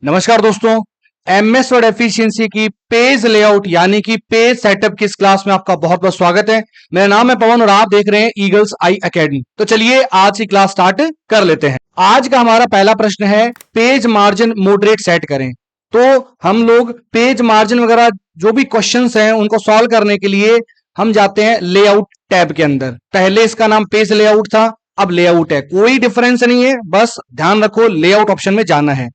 नमस्कार दोस्तों, MS word efficiency की पेज लेआउट यानी कि पेज सेटअप की इस क्लास में आपका बहुत बहुत स्वागत है। मेरा नाम है पवन और आप देख रहे हैं ईगल्स आई एकेडमी। तो चलिए आज की क्लास स्टार्ट कर लेते हैं। आज का हमारा पहला प्रश्न है, पेज मार्जिन मॉडरेट सेट करें। तो हम लोग पेज मार्जिन वगैरह जो भी क्वेश्चंस हैं उनको सॉल्व करने के लिए हम जाते हैं लेआउट टैब के अंदर। पहले इसका नाम पेज लेआउट था, अब लेआउट है। कोई डिफरेंस नहीं है, बस ध्यान रखो लेआउट ऑप्शन में जाना है।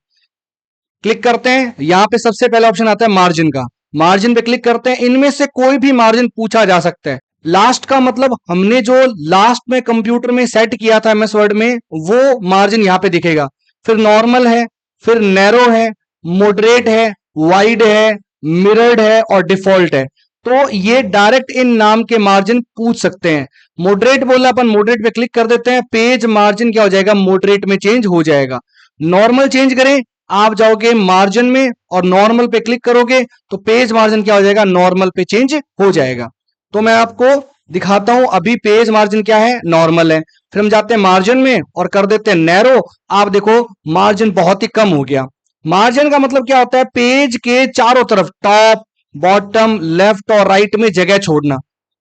क्लिक करते हैं, यहां पे सबसे पहला ऑप्शन आता है मार्जिन का। मार्जिन पे क्लिक करते हैं, इनमें से कोई भी मार्जिन पूछा जा सकता है। लास्ट का मतलब हमने जो लास्ट में कंप्यूटर में सेट किया था एमएस वर्ड में, वो मार्जिन यहां पे दिखेगा। फिर नॉर्मल है, फिर नैरो है, मॉडरेट है, वाइड है, मिरर्ड है और डिफॉल्ट है। तो ये डायरेक्ट इन नाम के मार्जिन पूछ सकते हैं। मॉडरेट बोला, अपन मॉडरेट पे क्लिक कर देते हैं, पेज मार्जिन क्या हो जाएगा, मॉडरेट में चेंज हो जाएगा। नॉर्मल चेंज करें, आप जाओगे मार्जिन में और नॉर्मल पे क्लिक करोगे तो पेज मार्जिन क्या हो जाएगा, नॉर्मल पे चेंज हो जाएगा। तो मैं आपको दिखाता हूं, अभी पेज मार्जिन क्या है, नॉर्मल है। फिर हम जाते हैं मार्जिन में और कर देते हैं नैरो। आप देखो मार्जिन बहुत ही कम हो गया। मार्जिन का मतलब क्या होता है, पेज के चारों तरफ टॉप बॉटम लेफ्ट और राइट में जगह छोड़ना।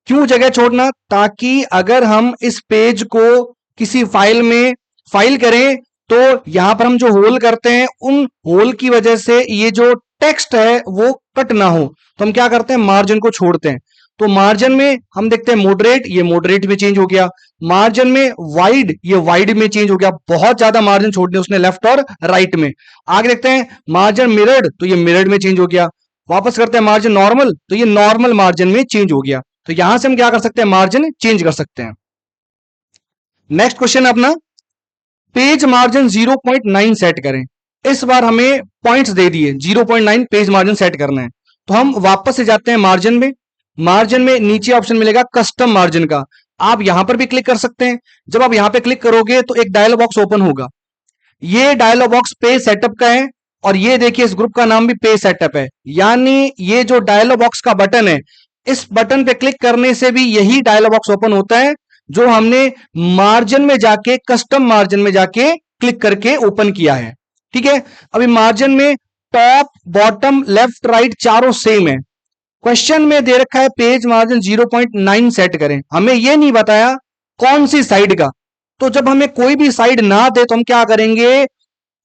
क्यों जगह छोड़ना, ताकि अगर हम इस पेज को किसी फाइल में फाइल करें तो यहां पर हम जो होल करते हैं उन होल की वजह से ये जो टेक्स्ट है वो कट ना हो, तो हम क्या करते हैं, मार्जिन को छोड़ते हैं। तो मार्जिन में हम देखते हैं मॉडरेट, ये मॉडरेट में चेंज हो गया। मार्जिन में वाइड, ये वाइड में चेंज हो गया। बहुत ज्यादा मार्जिन छोड़ दिया उसने लेफ्ट और राइट में। आगे देखते हैं मार्जिन मिरर्ड, तो ये मिरर्ड में चेंज हो गया। वापस करते हैं मार्जिन नॉर्मल, तो ये नॉर्मल मार्जिन में चेंज हो गया। तो यहां से हम क्या कर सकते हैं, मार्जिन चेंज कर सकते हैं। नेक्स्ट क्वेश्चन अपना, पेज मार्जिन 0.9 सेट करें। इस बार हमें पॉइंट्स दे दिए, 0.9 पेज मार्जिन सेट करना है। तो हम वापस से जाते हैं मार्जिन में। मार्जिन में नीचे ऑप्शन मिलेगा कस्टम मार्जिन का, आप यहां पर भी क्लिक कर सकते हैं। जब आप यहां पे क्लिक करोगे तो एक डायलॉग बॉक्स ओपन होगा। ये डायलॉग बॉक्स पेज सेटअप का है और ये देखिए इस ग्रुप का नाम भी पेज सेटअप है। यानी ये जो डायलॉग बॉक्स का बटन है, इस बटन पे क्लिक करने से भी यही डायलॉग बॉक्स ओपन होता है जो हमने मार्जिन में जाके कस्टम मार्जिन में जाके क्लिक करके ओपन किया है। ठीक है, अभी मार्जिन में टॉप बॉटम लेफ्ट राइट चारों सेम है। क्वेश्चन में दे रखा है पेज मार्जिन 0.9 सेट करें, हमें यह नहीं बताया कौन सी साइड का। तो जब हमें कोई भी साइड ना दे तो हम क्या करेंगे,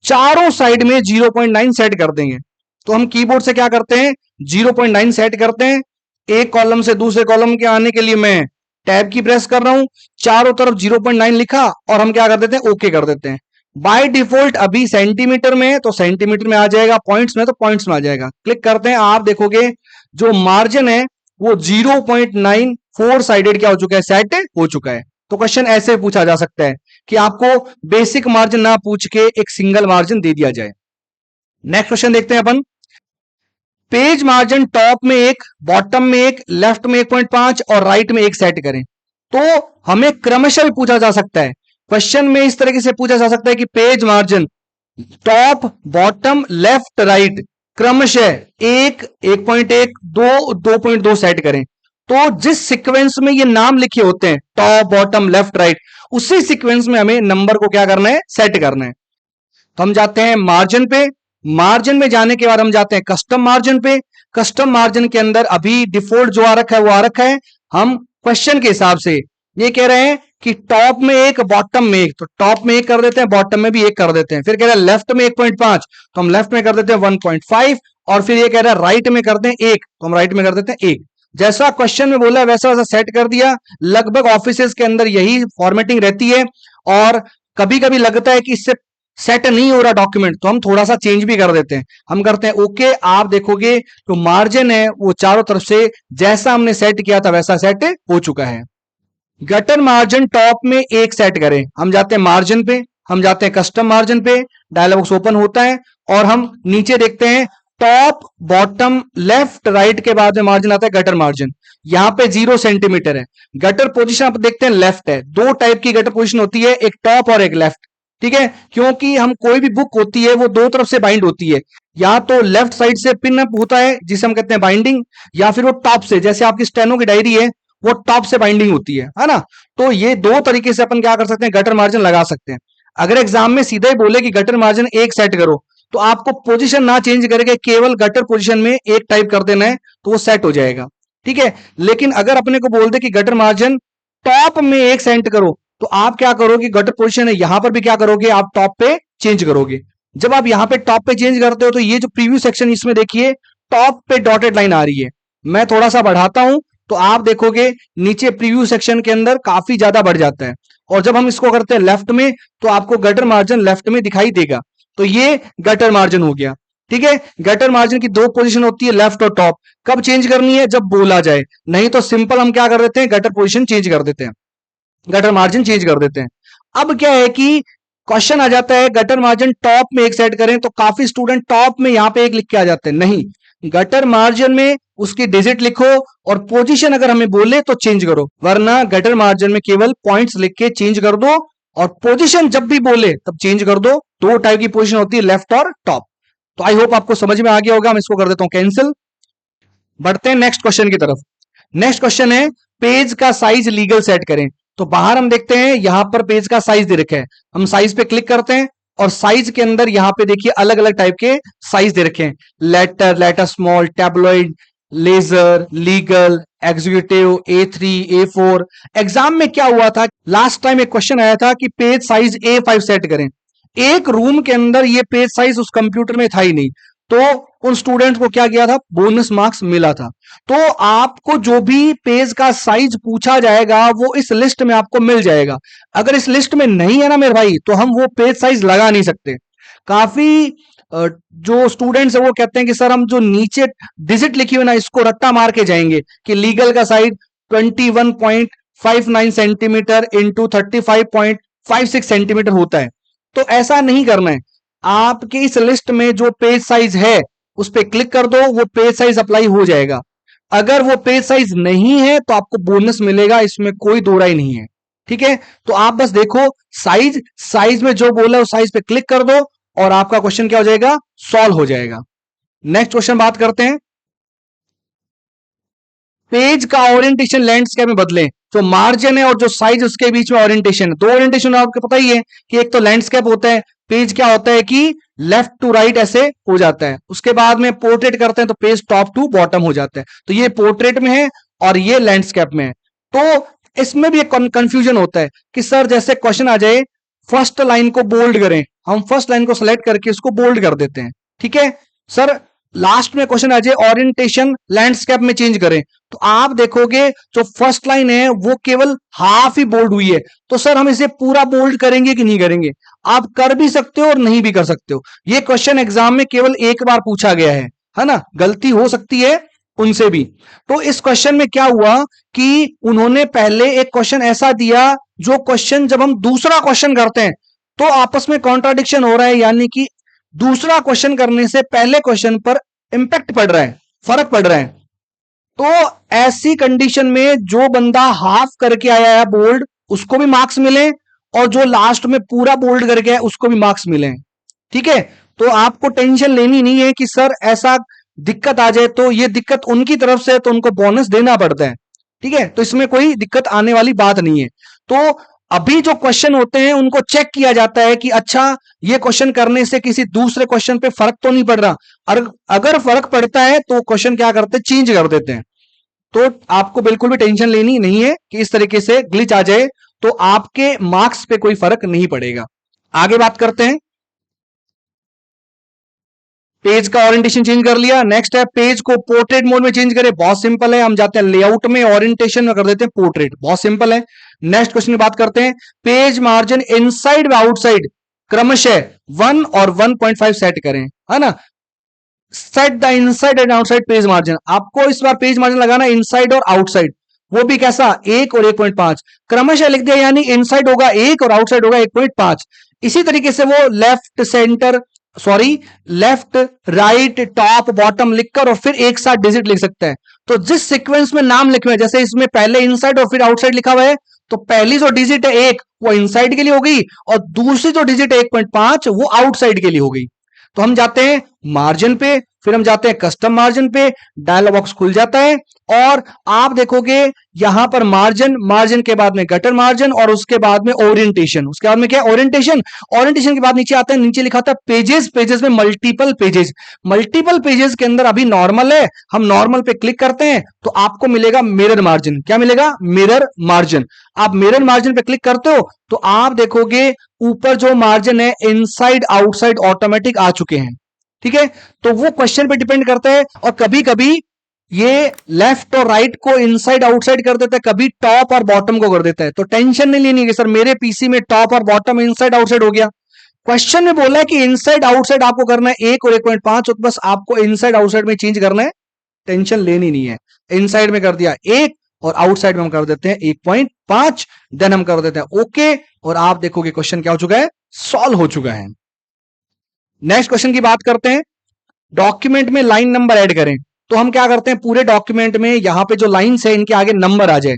चारों साइड में 0.9 सेट कर देंगे। तो हम कीबोर्ड से क्या करते हैं, 0.9 सेट करते हैं। एक कॉलम से दूसरे कॉलम के आने के लिए मैं टैब की प्रेस कर रहा हूं, चारों तरफ 0.9 लिखा और हम क्या कर देते हैं, ओके कर देते हैं। बाय डिफॉल्ट अभी सेंटीमीटर में है तो सेंटीमीटर में आ जाएगा, पॉइंट्स में तो पॉइंट्स में आ जाएगा। क्लिक करते हैं, आप देखोगे जो मार्जिन है वो 0.9 फोर साइडेड क्या हो चुका है, सेट हो चुका है। तो क्वेश्चन ऐसे पूछा जा सकता है कि आपको बेसिक मार्जिन ना पूछ के एक सिंगल मार्जिन दे दिया जाए। नेक्स्ट क्वेश्चन देखते हैं अपन, पेज मार्जिन टॉप में एक, बॉटम में एक, लेफ्ट में 1.5 और राइट में एक सेट करें। तो हमें क्रमशः पूछा जा सकता है। क्वेश्चन में इस तरीके से पूछा जा सकता है कि page margin top bottom left right क्रमशः 1, 1.1, 2, 2.2 सेट करें। तो जिस सीक्वेंस में ये नाम लिखे होते हैं टॉप बॉटम लेफ्ट राइट, उसी सीक्वेंस में हमें नंबर को क्या करना है, सेट करना है। तो हम जाते हैं मार्जिन पे। मार्जिन में जाने के बाद हम जाते हैं कस्टम मार्जिन पे। कस्टम मार्जिन के अंदर अभी डिफॉल्ट जो आ रखा है वो आ रखा है। हम क्वेश्चन के हिसाब से ये कह रहे हैं कि टॉप में एक बॉटम में एक, तो टॉप में एक कर देते हैं, बॉटम में भी एक कर देते हैं। फिर कह रहे हैं लेफ्ट में 1.5, तो हम लेफ्ट में कर देते हैं 1.5 और फिर ये कह रहा है राइट में कर दें 1, तो हम राइट में कर देते हैं 1। जैसा क्वेश्चन में बोला है वैसा वैसा सेट कर दिया। लगभग ऑफिसेस के अंदर यही फॉर्मेटिंग रहती है और कभी कभी लगता है कि इससे सेट नहीं हो रहा डॉक्यूमेंट, तो हम थोड़ा सा चेंज भी कर देते हैं। हम करते हैं ओके, आप देखोगे तो मार्जिन है वो चारों तरफ से जैसा हमने सेट किया था वैसा सेट हो चुका है। गटर मार्जिन टॉप में एक सेट करें। हम जाते हैं मार्जिन पे, हम जाते हैं कस्टम मार्जिन पे, डायलॉग बॉक्स ओपन होता है और हम नीचे देखते हैं टॉप बॉटम लेफ्ट राइट के बाद में मार्जिन आता है गटर मार्जिन। यहां पे 0 सेंटीमीटर है। गटर पोजीशन आप देखते हैं लेफ्ट है। दो टाइप की गटर पोजीशन होती है, एक टॉप और एक लेफ्ट। ठीक है, क्योंकि हम कोई भी बुक होती है वो दो तरफ से बाइंड होती है। या तो लेफ्ट साइड से पिन अप होता है जिसे हम कहते हैं बाइंडिंग, या फिर वो टॉप से, जैसे आपकी स्टेनो की डायरी है वो टॉप से बाइंडिंग होती है ना। तो ये दो तरीके से अपन क्या कर सकते हैं, गटर मार्जिन लगा सकते हैं। अगर एग्जाम में सीधा ही बोले कि गटर मार्जिन 1 सेट करो तो आपको पोजीशन ना चेंज करके केवल गटर पोजीशन में एक टाइप कर देना है तो वो सेट हो जाएगा, ठीक है। लेकिन अगर अपने को बोल दे कि गटर मार्जिन टॉप में एक सेट करो, तो आप क्या करोगे, गटर पोजीशन है यहां पर भी क्या करोगे, आप टॉप पे चेंज करोगे। जब आप यहां पे टॉप पे चेंज करते हो तो ये जो प्रीव्यू सेक्शन इसमें देखिए टॉप पे डॉटेड लाइन आ रही है। मैं थोड़ा सा बढ़ाता हूं तो आप देखोगे नीचे प्रीव्यू सेक्शन के अंदर काफी ज्यादा बढ़ जाता है। और जब हम इसको करते हैं लेफ्ट में तो आपको गटर मार्जिन लेफ्ट में दिखाई देगा। तो ये गटर मार्जिन हो गया, ठीक है। गटर मार्जिन की दो पोजीशन होती है, लेफ्ट और टॉप। कब चेंज करनी है, जब बोला जाए, नहीं तो सिंपल हम क्या कर देते हैं, गटर पोजीशन चेंज कर देते हैं, गटर मार्जिन चेंज कर देते हैं। अब क्या है कि क्वेश्चन आ जाता है गटर मार्जिन टॉप में एक सेट करें, तो काफी स्टूडेंट टॉप में यहां पे एक लिख के आ जाते हैं। नहीं, गटर मार्जिन में उसकी डिजिट लिखो और पोजीशन अगर हमें बोले तो चेंज करो, वरना गटर मार्जिन में केवल पॉइंट्स लिख के चेंज कर दो और पोजीशन जब भी बोले तब चेंज कर दो। दो टाइप की पोजीशन होती है, लेफ्ट और टॉप। तो आई होप आपको समझ में आ गया होगा। मैं इसको कर देता हूं कैंसिल। बढ़ते हैं नेक्स्ट क्वेश्चन की तरफ। नेक्स्ट क्वेश्चन है पेज का साइज लीगल सेट करें। तो बाहर हम देखते हैं यहां पर पेज का साइज दे रखा है, हम साइज पे क्लिक करते हैं और साइज के अंदर यहां पे देखिए अलग अलग टाइप के साइज दे रखे हैं, letter, letter small, tabloid, ledger, legal, executive, A3, A4। Exam में क्या हुआ था, लास्ट टाइम एक क्वेश्चन आया था कि पेज साइज A5 सेट करें। एक रूम के अंदर ये पेज साइज उस कंप्यूटर में था ही नहीं, तो उन स्टूडेंट्स को क्या किया था, बोनस मार्क्स मिला था। तो आपको जो भी पेज का साइज पूछा जाएगा वो इस लिस्ट में आपको मिल जाएगा। अगर इस लिस्ट में नहीं है ना मेरे भाई, तो हम वो पेज साइज लगा नहीं सकते। काफी जो स्टूडेंट्स है वो कहते हैं कि सर हम जो नीचे डिजिट लिखी हुई ना इसको रट्टा मार के जाएंगे कि लीगल का साइज 21.59 सेंटीमीटर इंटू 35.56 सेंटीमीटर होता है। तो ऐसा नहीं करना है, आपके इस लिस्ट में जो पेज साइज है उस पर क्लिक कर दो, वो पेज साइज अप्लाई हो जाएगा। अगर वो पेज साइज नहीं है तो आपको बोनस मिलेगा, इसमें कोई दो राय नहीं है, ठीक है। तो आप बस देखो साइज, साइज में जो बोला उस साइज पे क्लिक कर दो और आपका क्वेश्चन क्या हो जाएगा, सॉल्व हो जाएगा। नेक्स्ट क्वेश्चन बात करते हैं, पेज का ओरिएंटेशन लैंडस्केप में बदलें। जो मार्जिन है और जो साइज उसके बीच में ओरिएंटेशन, दो ओरिएंटेशन आपको पता ही है कि एक तो लैंडस्केप होता है, पेज क्या होता है कि लेफ्ट टू राइट ऐसे हो जाता है। उसके बाद में पोर्ट्रेट करते हैं तो पेज टॉप टू बॉटम हो जाता है। तो ये पोर्ट्रेट में है और ये लैंडस्केप में है। तो इसमें भी एक कंफ्यूजन होता है कि सर जैसे क्वेश्चन आ जाए फर्स्ट लाइन को बोल्ड करें, हम फर्स्ट लाइन को सिलेक्ट करके उसको बोल्ड कर देते हैं, ठीक है। सर लास्ट में क्वेश्चन आ जाए ओरिएंटेशन लैंडस्केप में चेंज करें, तो आप देखोगे जो फर्स्ट लाइन है वो केवल हाफ ही बोल्ड हुई है। तो सर हम इसे पूरा बोल्ड करेंगे कि नहीं करेंगे, आप कर भी सकते हो और नहीं भी कर सकते हो। ये क्वेश्चन एग्जाम में केवल एक बार पूछा गया है ना, गलती हो सकती है उनसे भी। तो इस क्वेश्चन में क्या हुआ कि उन्होंने पहले एक क्वेश्चन ऐसा दिया, जो क्वेश्चन जब हम दूसरा क्वेश्चन करते हैं तो आपस में कॉन्ट्राडिक्शन हो रहा है, यानी कि दूसरा क्वेश्चन करने से पहले क्वेश्चन पर इंपैक्ट पड़ रहा है, फर्क पड़ रहा है। तो ऐसी कंडीशन में जो बंदा हाफ करके आया है बोल्ड उसको भी मार्क्स मिले और जो लास्ट में पूरा बोल्ड करके आया उसको भी मार्क्स मिले, ठीक है। तो आपको टेंशन लेनी नहीं है कि सर ऐसा दिक्कत आ जाए, तो ये दिक्कत उनकी तरफ से है तो उनको बोनस देना पड़ता है, ठीक है। तो इसमें कोई दिक्कत आने वाली बात नहीं है। तो अभी जो क्वेश्चन होते हैं उनको चेक किया जाता है कि अच्छा ये क्वेश्चन करने से किसी दूसरे क्वेश्चन पे फर्क तो नहीं पड़ रहा, और अगर फर्क पड़ता है तो क्वेश्चन क्या करते हैं, चेंज कर देते हैं। तो आपको बिल्कुल भी टेंशन लेनी नहीं है कि इस तरीके से ग्लिच आ जाए तो आपके मार्क्स पे कोई फर्क नहीं पड़ेगा। आगे बात करते हैं, पेज का ओरिएंटेशन चेंज कर लिया। नेक्स्ट है पेज को पोर्ट्रेट मोड में चेंज करें, बहुत सिंपल है, हम जाते हैं लेआउट में, ओरिएंटेशन में कर देते हैं पोर्ट्रेट, बहुत सिंपल है। नेक्स्ट क्वेश्चन की बात करते हैं, पेज मार्जिन इनसाइड व आउटसाइड क्रमशः 1 और 1.5 सेट करें, है ना। Set the inside and outside page margin, आपको इस बार पेज मार्जिन लगाना इनसाइड और आउटसाइड, वो भी कैसा, 1 और 1.5 क्रमशः लिख दिया, यानी इनसाइड होगा 1 और आउटसाइड होगा 1.5। इसी तरीके से वो left centre left right top bottom लिखकर और फिर एक साथ डिजिट लिख सकता है। तो जिस सीक्वेंस में नाम लिखे हुए, जैसे इसमें पहले इनसाइड और फिर आउटसाइड लिखा हुआ है, तो पहली जो डिजिट है 1 वो इनसाइड के लिए हो गई और दूसरी जो डिजिट है 1.5 वो आउटसाइड के लिए हो गई। तो हम जाते हैं मार्जिन पे, फिर हम जाते हैं कस्टम मार्जिन पे, डायलॉग बॉक्स खुल जाता है और आप देखोगे यहां पर मार्जिन, मार्जिन के बाद में गटर मार्जिन और उसके बाद में ओरिएंटेशन, उसके बाद में क्या ओरिएंटेशन, ओरिएंटेशन के बाद नीचे आता है, नीचे लिखा होता है पेजेस, पेजेस में मल्टीपल पेजेस, मल्टीपल पेजेस के अंदर अभी नॉर्मल है, हम नॉर्मल पे क्लिक करते हैं तो आपको मिलेगा मिरर मार्जिन। क्या मिलेगा? Mirror margin. आप मिरर मार्जिन पे क्लिक करते हो तो आप देखोगे ऊपर जो मार्जिन है इनसाइड आउटसाइड ऑटोमेटिक आ चुके हैं। ठीक है, तो वो क्वेश्चन पे डिपेंड करता है और कभी कभी ये लेफ्ट और राइट को इनसाइड आउटसाइड कर देता है, कभी टॉप और बॉटम को कर देता है। तो टेंशन नहीं लेनी है कि सर मेरे पीसी में टॉप और बॉटम इनसाइड आउटसाइड हो गया। क्वेश्चन में बोला है कि इनसाइड आउटसाइड आपको करना है 1 और 1.5, तो बस आपको इनसाइड आउटसाइड में चेंज करना है, टेंशन लेनी नहीं है। इनसाइड में कर दिया 1 और आउटसाइड में हम कर देते हैं 1.5, देन हम कर देते हैं ओके और आप देखोगे क्वेश्चन क्या हो चुका है, सॉल्व हो चुका है। नेक्स्ट क्वेश्चन की बात करते हैं। डॉक्यूमेंट में लाइन नंबर ऐड करें तो हम क्या करते हैं, पूरे डॉक्यूमेंट में यहां पे जो लाइंस है इनके आगे नंबर आ जाए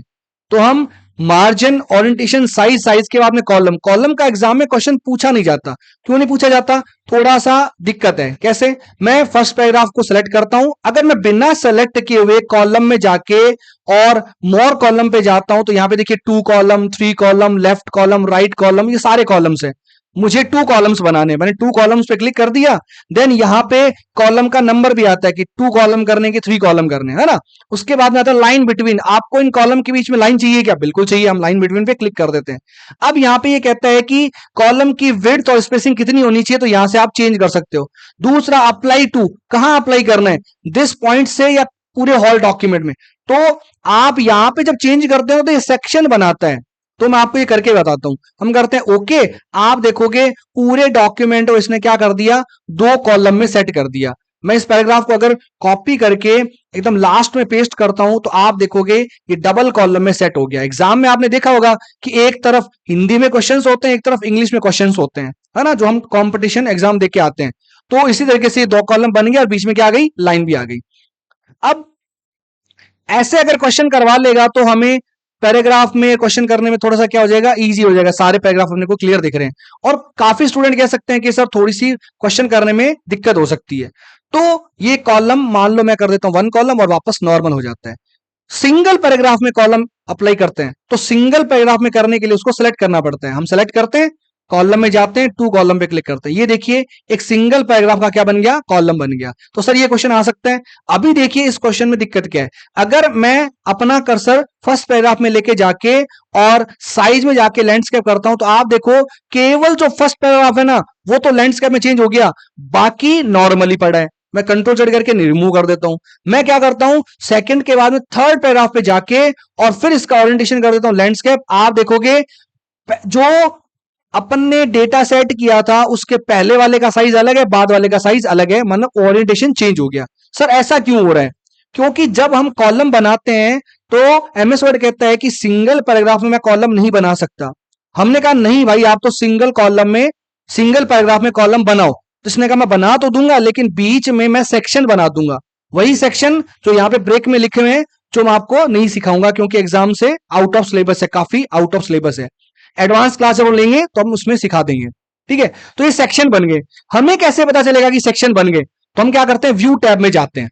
तो हम मार्जिन, ओरिएंटेशन, साइज, साइज के बाद में कॉलम, कॉलम का एग्जाम में क्वेश्चन पूछा नहीं जाता। क्यों नहीं पूछा जाता? थोड़ा सा दिक्कत है। कैसे? मैं फर्स्ट पैराग्राफ को सिलेक्ट करता हूं, अगर मैं बिना सेलेक्ट किए हुए कॉलम में जाके और मोर कॉलम पे जाता हूं तो यहां पे देखिए 2 column, 3 column, left column, right column, ये सारे कॉलम्स है। मुझे 2 कॉलम्स बनाने, मैंने 2 कॉलम्स पे क्लिक कर दिया, देन यहां पे कॉलम का नंबर भी आता है कि 2 कॉलम करने के 3 कॉलम करने, है ना। उसके बाद में आता है लाइन बिटवीन, आपको इन कॉलम के बीच में लाइन चाहिए क्या? बिल्कुल चाहिए, हम लाइन बिटवीन पे क्लिक कर देते हैं। अब यहां पे ये कहता है कि कॉलम की विड्थ और स्पेसिंग कितनी होनी चाहिए, तो यहां से आप चेंज कर सकते हो। दूसरा, अप्लाई टू, कहां अप्लाई करना है, दिस पॉइंट से या पूरे होल डॉक्यूमेंट में। तो आप यहां पे जब चेंज करते हो तो ये सेक्शन बनाता है, तो मैं आपको ये करके बताता हूं। हम करते हैं ओके, आप देखोगे पूरे डॉक्यूमेंट को इसने क्या कर दिया, 2 कॉलम में सेट कर दिया। मैं इस पैराग्राफ को अगर कॉपी करके एकदम लास्ट में पेस्ट करता हूं तो आप देखोगे ये डबल कॉलम में सेट हो गया। एग्जाम में आपने देखा होगा कि एक तरफ हिंदी में क्वेश्चंस होते हैं, एक तरफ इंग्लिश में क्वेश्चंस होते हैं, है ना, जो हम कॉम्पिटिशन एग्जाम देके आते हैं। तो इसी तरीके से 2 कॉलम बन गया और बीच में क्या आ गई, लाइन भी आ गई। अब ऐसे अगर क्वेश्चन करवा लेगा तो हमें पैराग्राफ में क्वेश्चन करने में थोड़ा सा क्या हो जाएगा, इजी हो जाएगा, सारे पैराग्राफ अपने को क्लियर दिख रहे हैं। और काफी स्टूडेंट कह सकते हैं कि सर थोड़ी सी क्वेश्चन करने में दिक्कत हो सकती है। तो ये कॉलम मान लो मैं कर देता हूं 1 कॉलम और वापस नॉर्मल हो जाता है। सिंगल पैराग्राफ में कॉलम अप्लाई करते हैं तो सिंगल पैराग्राफ में करने के लिए उसको सेलेक्ट करना पड़ता है। हम सेलेक्ट करते हैं, कॉलम में जाते हैं, 2 कॉलम पे क्लिक करते हैं, ये देखिए एक सिंगल पैराग्राफ का क्या बन गया, कॉलम बन गया। तो सर ये क्वेश्चन आ सकता है। अभी देखिए इस क्वेश्चन में दिक्कत क्या है, अगर मैं अपना कर्सर फर्स्ट पैराग्राफ में लेके जाके और साइज में जाके लैंडस्केप करता हूं तो आप देखो केवल जो फर्स्ट पैराग्राफ है ना वो तो लैंडस्केप में चेंज हो गया, बाकी नॉर्मली पड़ा है। मैं कंट्रोल Z करके रिमूव कर देता हूं। मैं क्या करता हूं, सेकंड के बाद में थर्ड पैराग्राफ पे जाके और फिर इसका ओरिएंटेशन कर देता हूं लैंडस्केप। आप देखोगे जो अपन ने डेटा सेट किया था उसके पहले वाले का साइज अलग है, बाद वाले का साइज अलग है, मतलब ओरिएंटेशन चेंज हो गया। सर ऐसा क्यों हो रहा है? क्योंकि जब हम कॉलम बनाते हैं तो एमएस वर्ड कहता है कि सिंगल पैराग्राफ में मैं कॉलम नहीं बना सकता। हमने कहा नहीं भाई, आप तो सिंगल कॉलम में, सिंगल पैराग्राफ में कॉलम बनाओ। तो इसने कहा मैं बना तो दूंगा लेकिन बीच में मैं सेक्शन बना दूंगा, वही सेक्शन जो यहां पे ब्रेक में लिखे हुए हैं, जो मैं आपको नहीं सिखाऊंगा क्योंकि एग्जाम से आउट ऑफ सिलेबस है, काफी आउट ऑफ सिलेबस है। एडवांस क्लास जब लेंगे तो हम उसमें सिखा देंगे। ठीक है, तो ये सेक्शन बन गए। हमें कैसे पता चलेगा कि सेक्शन बन गए? तो हम क्या करते हैं, व्यू टैब में जाते हैं,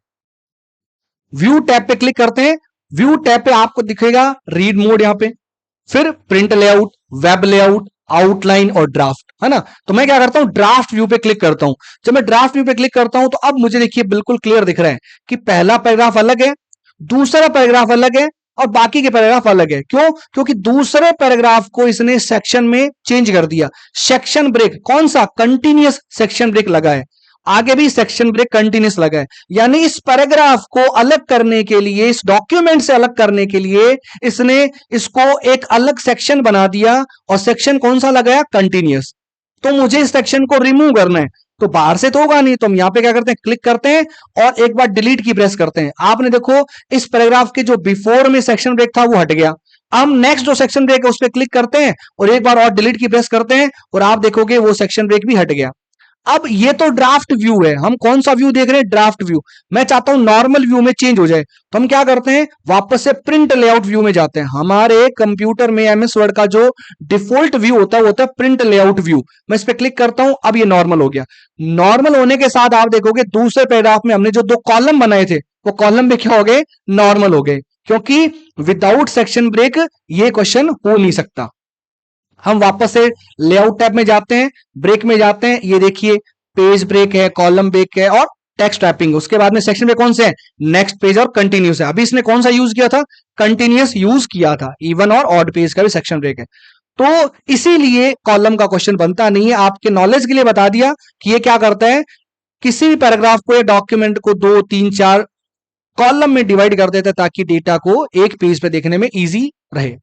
व्यू टैब पे क्लिक करते हैं। व्यू टैब पे आपको दिखेगा रीड मोड यहां पे, फिर print layout, web layout, outline और ड्राफ्ट, है ना। तो मैं क्या करता हूं, ड्राफ्ट व्यू पे क्लिक करता हूं। जब मैं ड्राफ्ट व्यू पे क्लिक करता हूं तो अब मुझे देखिए बिल्कुल क्लियर दिख रहा है कि पहला पैराग्राफ अलग है, दूसरा पैराग्राफ अलग है और बाकी के पैराग्राफ अलग है। क्यों? क्योंकि दूसरे पैराग्राफ को इसने सेक्शन में चेंज कर दिया। सेक्शन ब्रेक, कौन सा, कंटिन्यूअस सेक्शन ब्रेक लगा है, आगे भी सेक्शन ब्रेक कंटिन्यूअस लगा है। यानी इस पैराग्राफ को अलग करने के लिए, इस डॉक्यूमेंट से अलग करने के लिए इसने इसको एक अलग सेक्शन बना दिया और सेक्शन कौन सा लगाया, कंटिन्यूअस। तो मुझे इस सेक्शन को रिमूव करना है तो बाहर से तो होगा नहीं, तो हम यहां पे क्या करते हैं, क्लिक करते हैं और एक बार डिलीट की प्रेस करते हैं। आपने देखो इस पैराग्राफ के जो बिफोर में सेक्शन ब्रेक था वो हट गया। हम नेक्स्ट जो सेक्शन ब्रेक है उस पर क्लिक करते हैं और एक बार और डिलीट की प्रेस करते हैं और आप देखोगे वो सेक्शन ब्रेक भी हट गया। अब ये तो ड्राफ्ट व्यू है, हम कौन सा व्यू देख रहे हैं, ड्राफ्ट व्यू। मैं चाहता हूं नॉर्मल व्यू में चेंज हो जाए तो हम क्या करते हैं, वापस से प्रिंट लेआउट व्यू में जाते हैं। हमारे कंप्यूटर में एमएस वर्ड का जो डिफॉल्ट व्यू होता है वो होता है प्रिंट लेआउट व्यू। मैं इस पर क्लिक करता हूं, अब ये नॉर्मल हो गया। नॉर्मल होने के साथ आप देखोगे दूसरे पैराग्राफ में हमने जो दो कॉलम बनाए थे वो कॉलम भी क्या हो गए, नॉर्मल हो गए, क्योंकि विदाउट सेक्शन ब्रेक ये क्वेश्चन हो नहीं सकता। हम वापस से लेआउट टैब में जाते हैं, ब्रेक में जाते हैं, ये देखिए पेज ब्रेक है, कॉलम ब्रेक है और टेक्स्ट रैपिंग। उसके बाद में सेक्शन ब्रेक कौन से हैं, नेक्स्ट पेज और कंटिन्यूस है। अभी इसने कौन सा यूज किया था, कंटिन्यूस यूज किया था। इवन और ऑड पेज का भी सेक्शन ब्रेक है, तो इसीलिए कॉलम का क्वेश्चन बनता नहीं है। आपके नॉलेज के लिए बता दिया कि ये क्या करता है, किसी भी पैराग्राफ को या डॉक्यूमेंट को 2, 3, 4 कॉलम में डिवाइड कर देता है ताकि डेटा को एक पेज पे देखने में इजी रहे।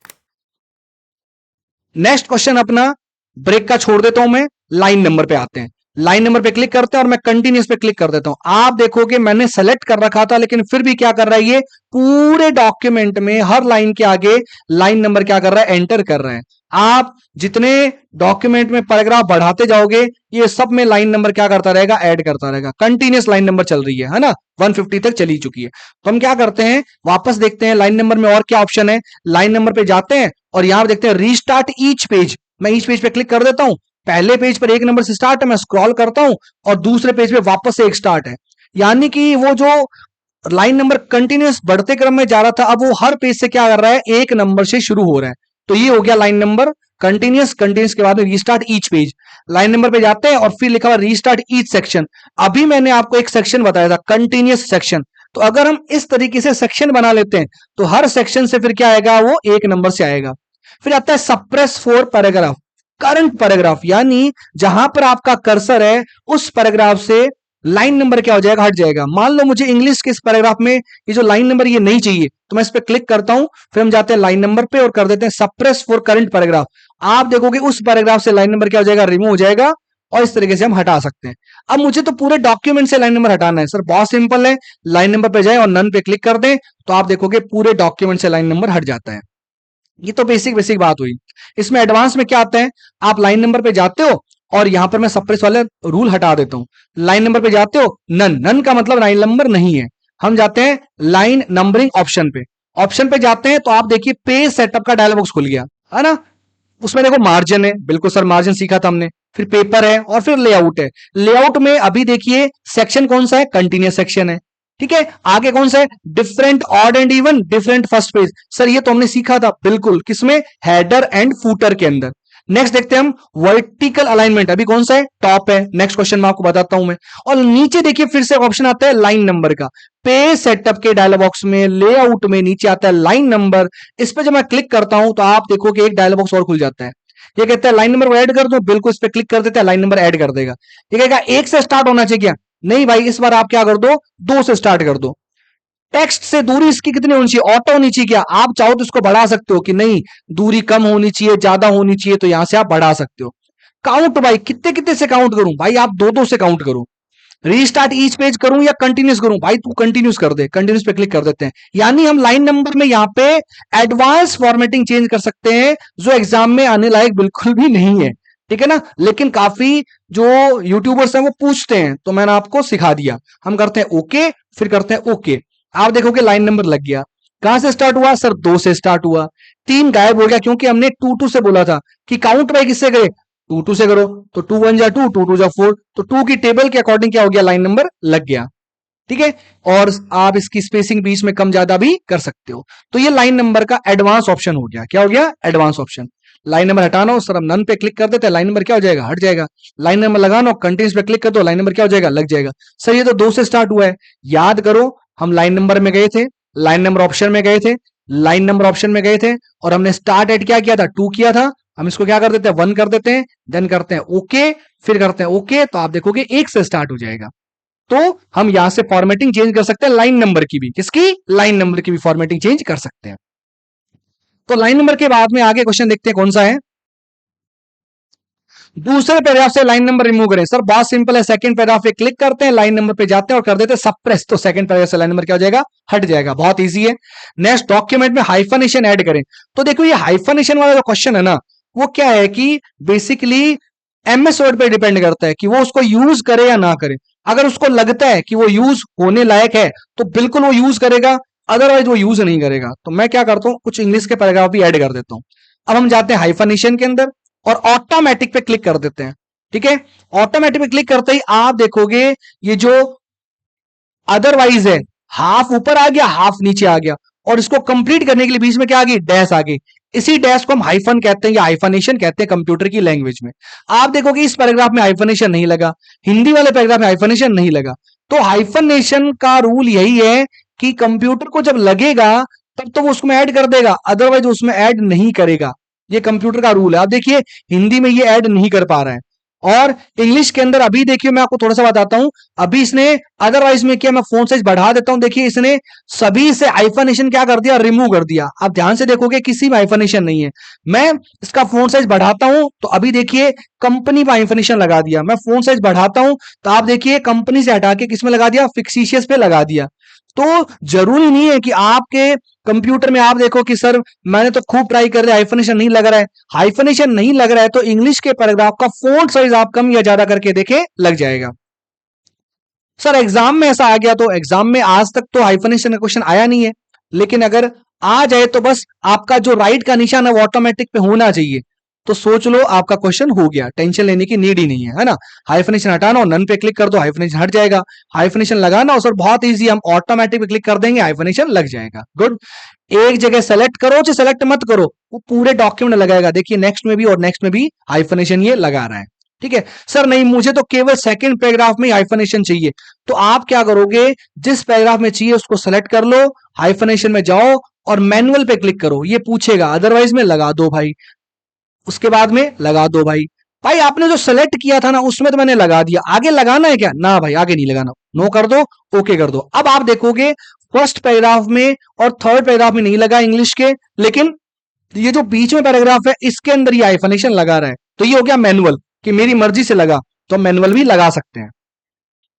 नेक्स्ट क्वेश्चन अपना ब्रेक का छोड़ देता हूं मैं, लाइन नंबर पे आते हैं। लाइन नंबर पे क्लिक करते हैं और मैं कंटिन्यूस पे क्लिक कर देता हूं। आप देखोगे मैंने सेलेक्ट कर रखा था लेकिन फिर भी क्या कर रहा है, ये पूरे डॉक्यूमेंट में हर लाइन के आगे लाइन नंबर क्या कर रहा है, एंटर कर रहा है। आप जितने डॉक्यूमेंट में पैराग्राफ बढ़ाते जाओगे ये सब में लाइन नंबर क्या करता रहेगा, ऐड करता रहेगा। कंटिन्यूस लाइन नंबर चल रही है ना, 150 तक चली चुकी है। तो हम क्या करते हैं, वापस देखते हैं लाइन नंबर में और क्या ऑप्शन है। लाइन नंबर पे जाते हैं और यहां देखते हैं रीस्टार्ट ईच पेज। मैं ईच पेज पे क्लिक कर देता हूं। पहले पेज पर 1 नंबर से स्टार्ट है, मैं स्क्रॉल करता हूं और दूसरे पेज पे वापस से एक स्टार्ट है। यानी कि वो जो लाइन नंबर कंटिन्यूस बढ़ते क्रम में जा रहा था, अब वो हर पेज से क्या कर रहा है, 1 नंबर से शुरू हो रहा है। तो ये हो गया लाइन नंबर कंटिन्यूस। कंटिन्यूस के बाद में restart each page. Line number पे जाते हैं और फिर लिखा हुआ रीस्टार्ट ईच सेक्शन। अभी मैंने आपको एक सेक्शन बताया था, कंटिन्यूस सेक्शन। तो अगर हम इस तरीके से सेक्शन बना लेते हैं तो हर सेक्शन से फिर क्या आएगा, वो 1 नंबर से आएगा। फिर आता है suppress for paragraph, current paragraph, यानी जहां पर आपका कर्सर है उस पैराग्राफ से लाइन नंबर क्या हो जाएगा, हट जाएगा। मान लो मुझे इंग्लिश के इस पैराग्राफ में ये जो लाइन नंबर ये नहीं चाहिए, तो मैं इस पर क्लिक करता हूं, फिर हम जाते हैं लाइन नंबर पे और कर देते हैं सप्रेस फॉर करंट पैराग्राफ। आप देखोगे उस पैराग्राफ से लाइन नंबर क्या हो जाएगा, रिमूव हो जाएगा और इस तरीके से हम हटा सकते हैं। अब मुझे तो पूरे डॉक्यूमेंट से लाइन नंबर हटाना है सर, बहुत सिंपल है। लाइन नंबर पे जाए और नन पे क्लिक कर दें तो आप देखोगे पूरे डॉक्यूमेंट से लाइन नंबर हट जाता है। ये तो बेसिक बेसिक बात हुई। इसमें एडवांस में क्या आता है, आप लाइन नंबर पे जाते हो और यहां पर मैं सप्रेस वाले रूल हटा देता हूं। लाइन नंबर पे जाते हो, नन, नन का मतलब लाइन नंबर नहीं है। हम जाते हैं लाइन नंबरिंग ऑप्शन पे। ऑप्शन पे जाते हैं तो आप देखिए पेज सेटअप का डायलॉग बॉक्स खुल गया है ना। उसमें देखो मार्जिन है, बिल्कुल सर मार्जिन सीखा था हमने। फिर पेपर है और फिर लेआउट है। लेआउट में अभी देखिए सेक्शन कौन सा है, कंटिन्यूस सेक्शन है। ठीक है, आगे कौन सा है, different odd and even, different first page. Sir ये तो हमने सीखा था, बिल्कुल, किसमें, हेडर एंड फूटर के अंदर। नेक्स्ट देखते हैं हम वर्टिकल अलाइनमेंट, अभी कौन सा है, टॉप है। नेक्स्ट क्वेश्चन में आपको बताता हूं मैं। और नीचे देखिए फिर से ऑप्शन आता है लाइन नंबर का। पेज सेटअप के डायलॉग बॉक्स में लेआउट में नीचे आता है लाइन नंबर। इस पर जब मैं क्लिक करता हूं तो आप देखो कि एक डायलॉग बॉक्स और खुल जाता है। ये कहता है लाइन नंबर को ऐड कर दो, बिल्कुल इस पर क्लिक कर देते हैं, लाइन नंबर ऐड कर देगा। ये कहेगा 1 से स्टार्ट होना चाहिए क्या, नहीं भाई, इस बार आप क्या कर दो, 2 से स्टार्ट कर दो। टेक्स्ट से दूरी इसकी कितनी होनी चाहिए, ऑटो होनी चाहिए क्या, आप चाहो तो इसको बढ़ा सकते हो कि नहीं दूरी कम होनी चाहिए, ज्यादा होनी चाहिए, तो यहां से आप बढ़ा सकते हो। काउंट भाई, कितने कितने से काउंट करूं, भाई आप 2-2 से काउंट करो। रीस्टार्ट ईच पेज करूं या कंटिन्यूस करूं, भाई तू कंटिन्यूस कर दे, कंटिन्यूस पे क्लिक कर देते हैं। यानी हम लाइन नंबर में यहां पे एडवांस फॉर्मेटिंग चेंज कर सकते हैं जो एग्जाम में आने लायक बिल्कुल भी नहीं है। ठीक है ना, लेकिन काफी जो यूट्यूबर्स हैं वो पूछते हैं तो मैंने आपको सिखा दिया। हम करते हैं ओके, फिर करते हैं ओके। आप देखोगे लाइन नंबर लग गया। कहां से स्टार्ट हुआ सर, 2 से स्टार्ट हुआ। 3 गायब हो गया क्योंकि हमने 2-2 से बोला था कि काउंट भाई किससे करे, 2-2 से करो। तो 2 1 जा 2, 2 2 जा 4, तो 2 की टेबल के अकॉर्डिंग क्या हो गया, लाइन नंबर लग गया। ठीक है, और आप इसकी स्पेसिंग बीच में कम ज्यादा भी कर सकते हो। तो ये लाइन नंबर का एडवांस ऑप्शन हो गया। क्या हो गया, एडवांस ऑप्शन। लाइन नंबर हटाना हो सर, हम नन पे क्लिक कर देते हैं, लाइन नंबर क्या हो जाएगा, हट जाएगा। लाइन नंबर लगाना हो, कंटिन्यूस पे क्लिक कर दो, लाइन नंबर क्या हो जाएगा, लग जाएगा। सर ये तो 2 से स्टार्ट हुआ है, याद करो हम लाइन नंबर में गए थे, लाइन नंबर ऑप्शन में गए थे, लाइन नंबर ऑप्शन में गए थे और हमने स्टार्ट एट क्या किया था, 2 किया था। हम इसको क्या कर देते हैं, 1 कर देते हैं, देन करते हैं ओके, फिर करते हैं ओके, तो आप देखोगे 1 से स्टार्ट हो जाएगा। तो हम यहां से फॉर्मेटिंग चेंज कर सकते हैं, लाइन नंबर की भी, किसकी, लाइन नंबर की भी फॉर्मेटिंग चेंज कर सकते हैं। तो लाइन नंबर के बाद में आगे क्वेश्चन देखते हैं कौन सा है, दूसरे पैराग्राफ से लाइन नंबर रिमूव करें। सर बहुत सिंपल है, सेकंड पैराग्राफ पे क्लिक करते हैं, लाइन नंबर पे जाते हैं और कर देते हैं सप्रेस, तो सेकंड पैराग्राफ से लाइन नंबर क्या हो जाएगा, हट जाएगा। बहुत इजी है। नेक्स्ट डॉक्यूमेंट में हाइफनेशन ऐड करें। तो देखो ये हाइफनेशन वाला जो क्वेश्चन है ना, वो क्या है कि बेसिकली एमएस वर्ड पे डिपेंड करता है कि वो उसको यूज करे या ना करे। अगर उसको लगता है कि वो यूज होने लायक है तो बिल्कुल वो यूज करेगा, अदरवाइज वो यूज नहीं करेगा। तो मैं क्या करता हूं, कुछ इंग्लिश के पैराग्राफ भी ऐड कर देता हूं। अब हम जाते हैं हाइफनेशन के अंदर और ऑटोमेटिक पे क्लिक कर देते हैं। ठीक है, ऑटोमेटिक पे क्लिक करते ही आप देखोगे ये जो अदरवाइज है, हाफ ऊपर आ गया, हाफ नीचे आ गया, और इसको कंप्लीट करने के लिए बीच में क्या आ गई, डैश आ गई। इसी डैश को हम हाइफन कहते हैं या हाइफनेशन कहते हैं कंप्यूटर की लैंग्वेज में। आप देखोगे इस पैराग्राफ में हाइफनेशन नहीं लगा, हिंदी वाले पैराग्राफ में हाइफनेशन नहीं लगा। तो हाइफनेशन का रूल यही है कि कंप्यूटर को जब लगेगा तब तो वो उसमें ऐड कर देगा, अदरवाइज उसमें ऐड नहीं करेगा। ये कंप्यूटर का रूल है। आप देखिए हिंदी में ये ऐड नहीं कर पा रहा है, और इंग्लिश के अंदर अभी देखिए मैं आपको थोड़ा सा बताता हूं। अभी इसने अदरवाइज में किया, मैं फोन साइज बढ़ा देता हूं। देखिए इसने सभी से हाइफनेशन क्या कर दिया, रिमूव कर दिया। आप ध्यान से देखोगे किसी में हाइफनेशन नहीं है। मैं इसका फोन साइज बढ़ाता हूं तो अभी देखिए कंपनी पर हाइफनेशन लगा दिया। मैं फोन साइज बढ़ाता हूं तो आप देखिए कंपनी से हटा के किसमें लगा दिया, फिक्सिशियस पे लगा दिया। तो जरूरी नहीं है कि आपके कंप्यूटर में आप देखो कि सर मैंने तो खूब ट्राई कर लिया, हाइफनेशन नहीं लग रहा है। हाइफनेशन नहीं लग रहा है तो इंग्लिश के पैराग्राफ का फॉन्ट साइज आप कम या ज्यादा करके देखे, लग जाएगा। सर एग्जाम में ऐसा आ गया, तो एग्जाम में आज तक तो हाइफनेशन का क्वेश्चन आया नहीं है, लेकिन अगर आ जाए तो बस आपका जो राइट का निशान है वो ऑटोमेटिक पे होना चाहिए। तो सोच लो आपका क्वेश्चन हो गया, टेंशन लेने की नीड ही नहीं है ना। हाइफनेशन हटाना और नन पे क्लिक कर दो, हाइफनेशन हट जाएगा। हाइफनेशन लगाना और सर बहुत इजी, हम ऑटोमेटिक पे क्लिक कर देंगे, हाइफनेशन लग जाएगा। गुड। एक जगह सेलेक्ट करो चाहे सेलेक्ट मत करो, वो पूरे डॉक्यूमेंट लगाएगा। देखिए नेक्स्ट में भी और नेक्स्ट में भी हाइफनेशन ये लगा रहा है। ठीक है सर, नहीं मुझे तो केवल सेकंड पैराग्राफ में हाइफनेशन चाहिए, तो आप क्या करोगे, जिस पैराग्राफ में चाहिए उसको सेलेक्ट कर लो, हाइफनेशन में जाओ और मैनुअल पे क्लिक करो। ये पूछेगा, अदरवाइज में लगा दो भाई, उसके बाद में लगा दो भाई। भाई आपने जो सेलेक्ट किया था ना उसमें तो मैंने लगा दिया, आगे लगाना है क्या, ना भाई आगे नहीं लगाना, नो कर दो, ओके कर दो। अब आप देखोगे फर्स्ट पैराग्राफ में और थर्ड पैराग्राफ में नहीं लगा इंग्लिश के, लेकिन ये जो बीच में पैराग्राफ है इसके अंदर ये हाइफनेशन लगा रहा है। तो ये हो गया मैनुअल, कि मेरी मर्जी से लगा, तो मैनुअल भी लगा सकते हैं।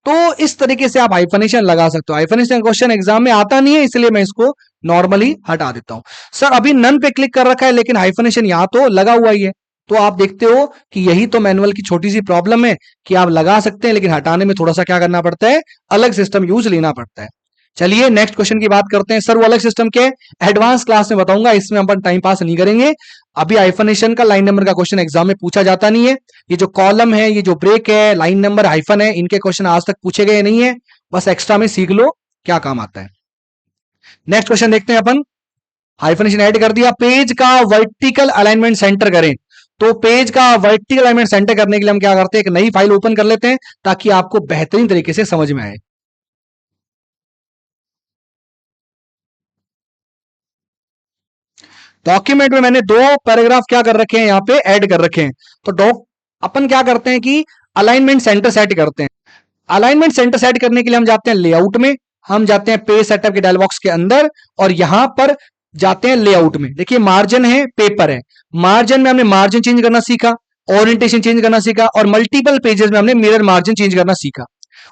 तो इस तरीके से आप हाइफनेशन लगा सकते हो। हाइफनेशन क्वेश्चन एग्जाम में आता नहीं है, इसलिए मैं इसको नॉर्मली हटा देता हूं। सर अभी नन पे क्लिक कर रखा है लेकिन हाइफनेशन यहां तो लगा हुआ ही है, तो आप देखते हो कि यही तो मैनुअल की छोटी सी प्रॉब्लम है कि आप लगा सकते हैं लेकिन हटाने में थोड़ा सा क्या करना पड़ता है, अलग सिस्टम यूज लेना पड़ता है। चलिए नेक्स्ट क्वेश्चन की बात करते हैं। सर वो अलग सिस्टम के एडवांस क्लास में बताऊंगा, इसमें अपन टाइम पास नहीं करेंगे। अभी हाइफनेशन का लाइन नंबर का क्वेश्चन एग्जाम में पूछा जाता नहीं है। ये जो कॉलम है, ये जो ब्रेक है, लाइन नंबर, हाइफन है, इनके क्वेश्चन आज तक पूछे गए नहीं है, बस एक्स्ट्रा में सीख लो क्या काम आता है। नेक्स्ट क्वेश्चन देखते हैं अपन। हाइफनेशन ऐड कर दिया, पेज का वर्टिकल अलाइनमेंट सेंटर करें। तो पेज का वर्टिकल अलाइनमेंट सेंटर करने के लिए हम क्या करते हैं, एक नई फाइल ओपन कर लेते हैं ताकि आपको बेहतरीन तरीके से समझ में आए। डॉक्यूमेंट में मैंने दो पैराग्राफ क्या कर रखे हैं, यहां पे ऐड कर रखे हैं। तो अपन क्या करते हैं कि अलाइनमेंट सेंटर सेट करते हैं। अलाइनमेंट सेंटर सेट करने के लिए हम जाते हैं लेआउट में, हम जाते हैं पेज सेटअप के डायलॉग बॉक्स के अंदर और यहां पर जाते हैं लेआउट में। देखिए मार्जिन है, पेपर है। मार्जिन में हमने मार्जिन चेंज करना सीखा, ओरिएंटेशन चेंज करना सीखा, और मल्टीपल पेजेस में हमने मिरर मार्जिन चेंज करना सीखा।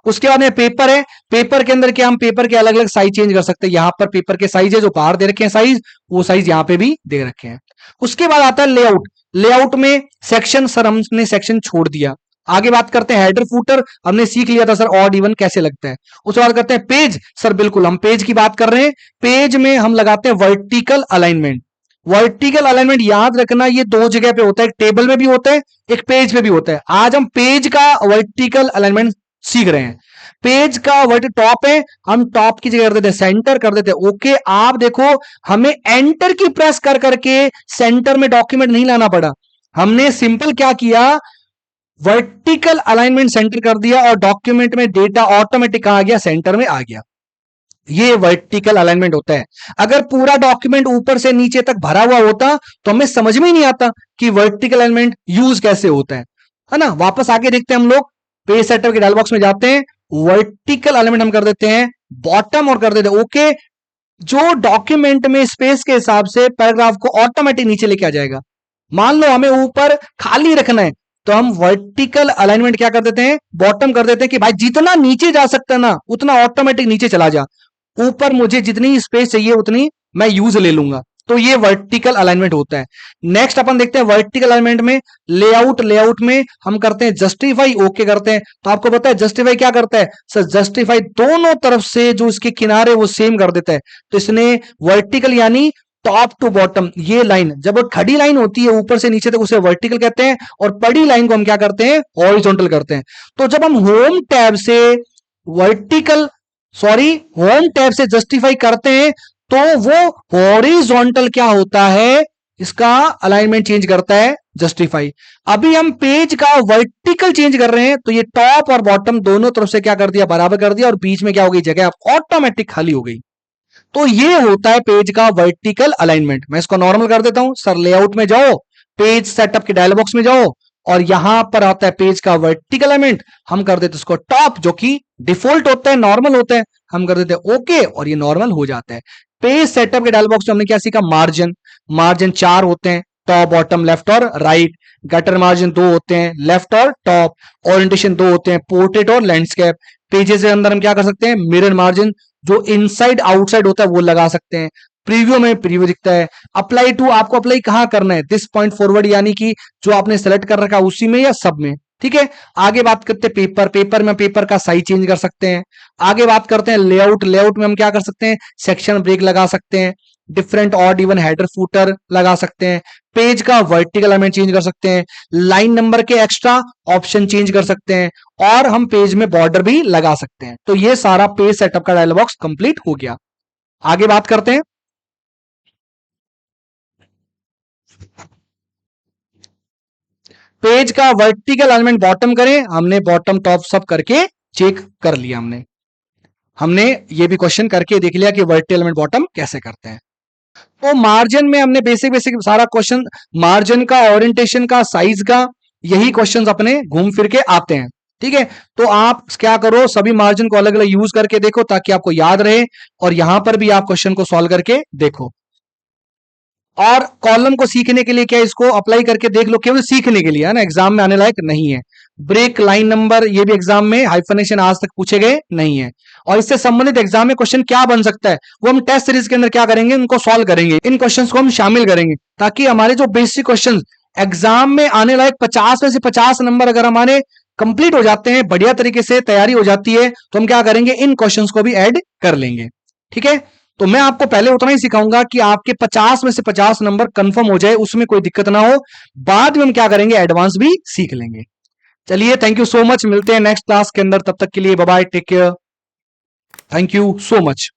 उसके बाद में पेपर है, पेपर के अंदर क्या हम पेपर के अलग अलग साइज चेंज कर सकते हैं। यहां पर पेपर के साइज है जो बाहर दे रखे हैं साइज, वो साइज यहां पे भी दे रखे हैं। उसके बाद आता है लेआउट। लेआउट में सेक्शन, सर हमने सेक्शन छोड़ दिया। आगे बात करते हैं हेडर फुटर, हमने सीख लिया था सर ऑड इवन कैसे लगता है। उसके बाद करते हैं पेज, सर बिल्कुल हम पेज की बात कर रहे हैं। पेज में हम लगाते हैं वर्टिकल अलाइनमेंट। वर्टिकल अलाइनमेंट याद रखना ये दो जगह पे होता है, एक टेबल में भी होता है, एक पेज पे भी होता है। आज हम पेज का वर्टिकल अलाइनमेंट सीख रहे हैं। पेज का वर्टिकल टॉप है, हम टॉप की जगह कर देते हैं सेंटर, कर देते हैं ओके। आप देखो हमें एंटर की प्रेस कर करके सेंटर में डॉक्यूमेंट नहीं लाना पड़ा, हमने सिंपल क्या किया, वर्टिकल अलाइनमेंट सेंटर कर दिया और डॉक्यूमेंट में डेटा ऑटोमेटिक आ गया, सेंटर में आ गया। ये वर्टिकल अलाइनमेंट होता है। अगर पूरा डॉक्यूमेंट ऊपर से नीचे तक भरा हुआ होता तो हमें समझ में ही नहीं आता कि वर्टिकल अलाइनमेंट यूज कैसे होता है ना। वापस आगे देखते हैं हम लोग, पेज सेटअप के डायलॉग बॉक्स में जाते हैं, वर्टिकल अलाइनमेंट हम कर देते हैं बॉटम और कर देते हैं ओके। जो डॉक्यूमेंट में स्पेस के हिसाब से पैराग्राफ को ऑटोमेटिक नीचे लेके आ जाएगा। मान लो हमें ऊपर खाली रखना है तो हम वर्टिकल अलाइनमेंट क्या कर देते हैं, बॉटम कर देते हैं कि भाई जितना नीचे जा सकता है ना उतना ऑटोमेटिक नीचे चला जा, ऊपर मुझे जितनी स्पेस चाहिए उतनी मैं यूज ले लूंगा। तो ये वर्टिकल अलाइनमेंट होता है। नेक्स्ट अपन देखते हैं वर्टिकल अलाइनमेंट में लेआउट। लेआउट में हम करते हैं जस्टिफाई, ओके करते हैं। तो आपको पता है जस्टिफाई क्या करता है, सर जस्टिफाई दोनों तरफ से जो इसके किनारे वो सेम कर देता है। तो इसने वर्टिकल यानी टॉप टू बॉटम, ये लाइन जब खड़ी लाइन होती है ऊपर से नीचे तक उसे वर्टिकल कहते हैं, और पड़ी लाइन को हम क्या करते हैं, हॉरिजॉन्टल करते हैं। तो जब हम होम टैब से वर्टिकल होम टैब से जस्टिफाई करते हैं तो वो हॉरिजॉन्टल क्या होता है, इसका अलाइनमेंट चेंज करता है, जस्टिफाई। अभी हम पेज का वर्टिकल चेंज कर रहे हैं तो ये टॉप और बॉटम दोनों तरफ से क्या कर दिया, बराबर कर दिया, और बीच में क्या हो गई, जगह ऑटोमेटिक खाली हो गई। तो ये होता है पेज का वर्टिकल अलाइनमेंट। मैं इसको नॉर्मल कर देता हूं। सर लेआउट में जाओ, पेज सेटअप के डायलॉग बॉक्स में जाओ, और यहां पर आता है पेज का वर्टिकल अलाइनमेंट। हम कर देते इसको टॉप, जो कि डिफॉल्ट होता है, नॉर्मल होता है, हम कर देते ओके, और ये नॉर्मल हो जाता है। पेज सेटअप के डायलॉग बॉक्स में हमने क्या सीखा, मार्जिन। मार्जिन 4 होते हैं, टॉप, बॉटम, लेफ्ट और राइट। गटर मार्जिन 2 होते हैं, लेफ्ट और टॉप। ओरिएंटेशन 2 होते हैं, पोर्ट्रेट और लैंडस्केप। पेजेस के अंदर हम क्या कर सकते हैं, मिरर मार्जिन जो इनसाइड आउटसाइड होता है वो लगा सकते हैं। प्रीव्यू में प्रीव्यू दिखता है। अप्लाई टू, आपको अप्लाई कहां करना है, दिस पॉइंट फॉरवर्ड, यानी कि जो आपने सेलेक्ट कर रखा है उसी में या सब में, ठीक है। आगे बात करते हैं पेपर। पेपर में पेपर का साइज चेंज कर सकते हैं। आगे बात करते हैं लेआउट। लेआउट में हम क्या कर सकते हैं, सेक्शन ब्रेक लगा सकते हैं, different odd even header footer लगा सकते हैं, पेज का वर्टिकल अलाइनमेंट चेंज कर सकते हैं, लाइन नंबर के एक्स्ट्रा ऑप्शन चेंज कर सकते हैं, और हम पेज में बॉर्डर भी लगा सकते हैं। तो ये सारा पेज सेटअप का डायलॉग बॉक्स कंप्लीट हो गया। आगे बात करते हैं, पेज का वर्टिकल अलाइनमेंट बॉटम करें। हमने बॉटम टॉप सब करके चेक कर लिया। हमने ये भी क्वेश्चन करके देख लिया कि वर्टिकल अलाइनमेंट बॉटम कैसे करते हैं। तो मार्जिन में हमने बेसिक बेसिक सारा क्वेश्चन, मार्जिन का, ओरिएंटेशन का, साइज का, यही क्वेश्चंस अपने घूम फिर के आते हैं, ठीक है। तो आप क्या करो, सभी मार्जिन को अलग अलग यूज करके देखो ताकि आपको याद रहे, और यहां पर भी आप क्वेश्चन को सॉल्व करके देखो। और कॉलम को सीखने के लिए क्या, इसको अप्लाई करके देख लो, केवल सीखने के लिए है ना, एग्जाम में आने लायक नहीं है। ब्रेक, लाइन नंबर, ये भी एग्जाम में हाइफनेशन आज तक पूछे गए नहीं है। और इससे संबंधित एग्जाम में क्वेश्चन क्या बन सकता है वो हम टेस्ट सीरीज के अंदर क्या करेंगे, उनको सॉल्व करेंगे, इन क्वेश्चंस को हम शामिल करेंगे, ताकि हमारे जो बेसिक क्वेश्चन एग्जाम में आने लायक 50 में से 50 नंबर अगर हमारे कंप्लीट हो जाते हैं, बढ़िया तरीके से तैयारी हो जाती है, तो हम क्या करेंगे, इन क्वेश्चंस को भी ऐड कर लेंगे, ठीक है। तो मैं आपको पहले उतना ही सिखाऊंगा कि आपके 50 में से 50 नंबर कंफर्म हो जाए, उसमें कोई दिक्कत ना हो। बाद में हम क्या करेंगे, एडवांस भी सीख लेंगे। चलिए, थैंक यू सो मच, मिलते हैं नेक्स्ट क्लास के अंदर, तब तक के लिए bye bye, take care, thank you so much.